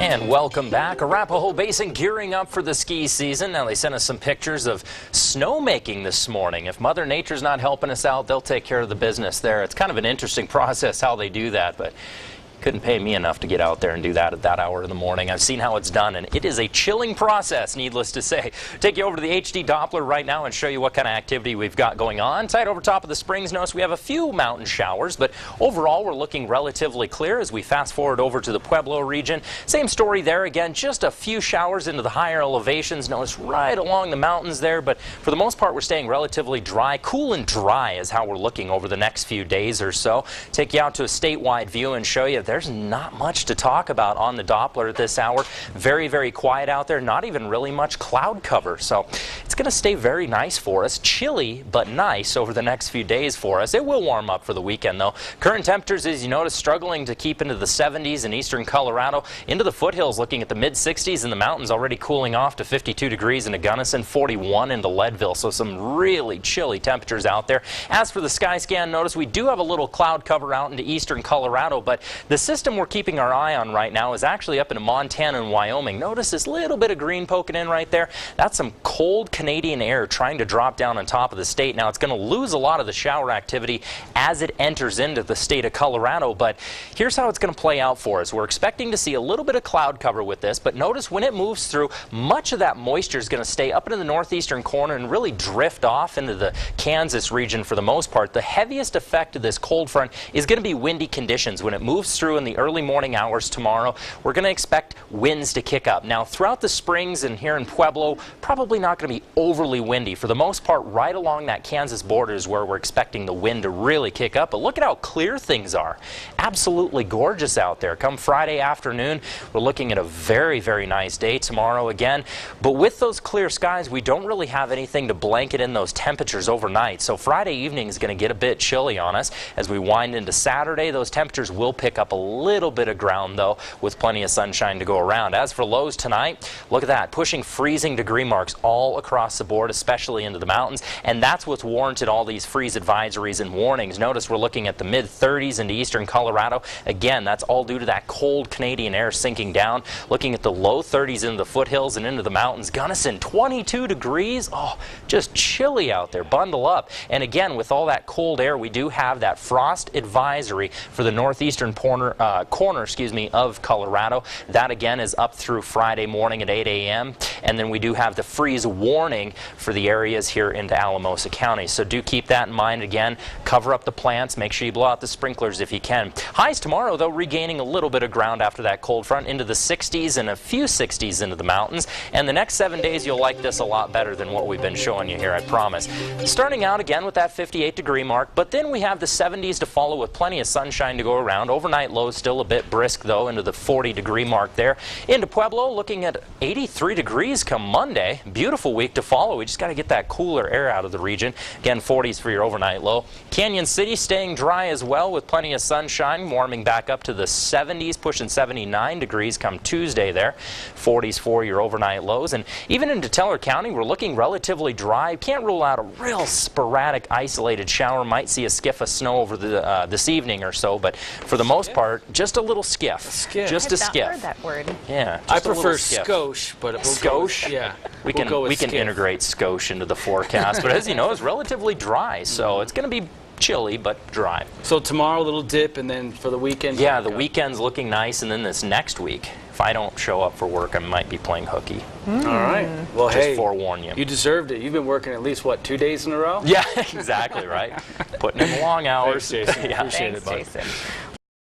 And welcome back. Arapahoe Basin gearing up for the ski season. Now they sent us some pictures of snowmaking this morning. If Mother Nature's not helping us out, they'll take care of the business there. It's kind of an interesting process how they do that, but couldn't pay me enough to get out there and do that at that hour of the morning. I've seen how it's done, and it is a chilling process, needless to say. Take you over to the HD Doppler right now and show you what kind of activity we've got going on. Tight over top of the Springs, notice we have a few mountain showers, but overall we're looking relatively clear as we fast forward over to the Pueblo region. Same story there again, just a few showers into the higher elevations. Notice right along the mountains there, but for the most part we're staying relatively dry. Cool and dry is how we're looking over the next few days or so. Take you out to a statewide view and show you there's not much to talk about on the Doppler at this hour. Very, very quiet out there. Not even really much cloud cover. So it's going to stay very nice for us. Chilly, but nice over the next few days for us. It will warm up for the weekend, though. Current temperatures, as you notice, struggling to keep into the 70s in eastern Colorado. Into the foothills, looking at the mid-60s, and the mountains already cooling off to 52 degrees into Gunnison, 41 into Leadville. So some really chilly temperatures out there. As for the sky scan, notice we do have a little cloud cover out into eastern Colorado, but the system we're keeping our eye on right now is actually up into Montana and Wyoming. Notice this little bit of green poking in right there. That's some cold Canadian air trying to drop down on top of the state. Now it's going to lose a lot of the shower activity as it enters into the state of Colorado, but here's how it's going to play out for us. We're expecting to see a little bit of cloud cover with this, but notice when it moves through, much of that moisture is going to stay up into the northeastern corner and really drift off into the Kansas region for the most part. The heaviest effect of this cold front is going to be windy conditions. When it moves through in the early morning hours tomorrow, we're going to expect winds to kick up. Now throughout the Springs and here in Pueblo, probably not going to be overly windy. For the most part, right along that Kansas border is where we're expecting the wind to really kick up. But look at how clear things are. Absolutely gorgeous out there. Come Friday afternoon, we're looking at a very, very nice day tomorrow again. But with those clear skies, we don't really have anything to blanket in those temperatures overnight. So Friday evening is going to get a bit chilly on us. As we wind into Saturday, those temperatures will pick up a little bit of ground, though, with plenty of sunshine to go around. As for lows tonight, look at that, pushing freezing degree marks all across the board, especially into the mountains, and that's what's warranted all these freeze advisories and warnings. Notice we're looking at the mid-30s into eastern Colorado. Again, that's all due to that cold Canadian air sinking down. Looking at the low 30s into the foothills and into the mountains. Gunnison, 22 degrees. Oh, just chilly out there. Bundle up. And again, with all that cold air, we do have that frost advisory for the northeastern corner of Colorado. That again is up through Friday morning at 8 a.m. And then we do have the freeze warning for the areas here into Alamosa County. So do keep that in mind. Again, cover up the plants. Make sure you blow out the sprinklers if you can. Highs tomorrow, though, regaining a little bit of ground after that cold front into the 60s and a few 60s into the mountains. And the next 7 days, you'll like this a lot better than what we've been showing you here, I promise. Starting out again with that 58 degree mark, but then we have the 70s to follow with plenty of sunshine to go around. Overnight lows still a bit brisk, though, into the 40 degree mark there. Into Pueblo, looking at 83 degrees come Monday. Beautiful week to follow. We just got to get that cooler air out of the region. Again, 40s for your overnight low. Canyon City staying dry as well with plenty of sunshine, warming back up to the 70s, pushing 79 degrees come Tuesday there. 40s for your overnight lows. And even into Teller County, we're looking relatively dry. Can't rule out a real sporadic isolated shower. Might see a skiff of snow over the this evening or so, but for the most part, just a little skiff. Just a skiff. Heard that word. Yeah. I prefer skosh, but skosh. Yeah. We can integrate skosh into the forecast, but as you know, it's relatively dry, so it's going to be chilly but dry. So tomorrow a little dip, and then for the weekend? Yeah, the weekend's looking nice, and then this next week, if I don't show up for work, I might be playing hooky. All right. Well, just forewarn you. You deserved it. You've been working at least, what, 2 days in a row? Yeah, exactly, right? Putting in the long hours. Thanks, Jason. Yeah. Appreciate it, buddy. Jason.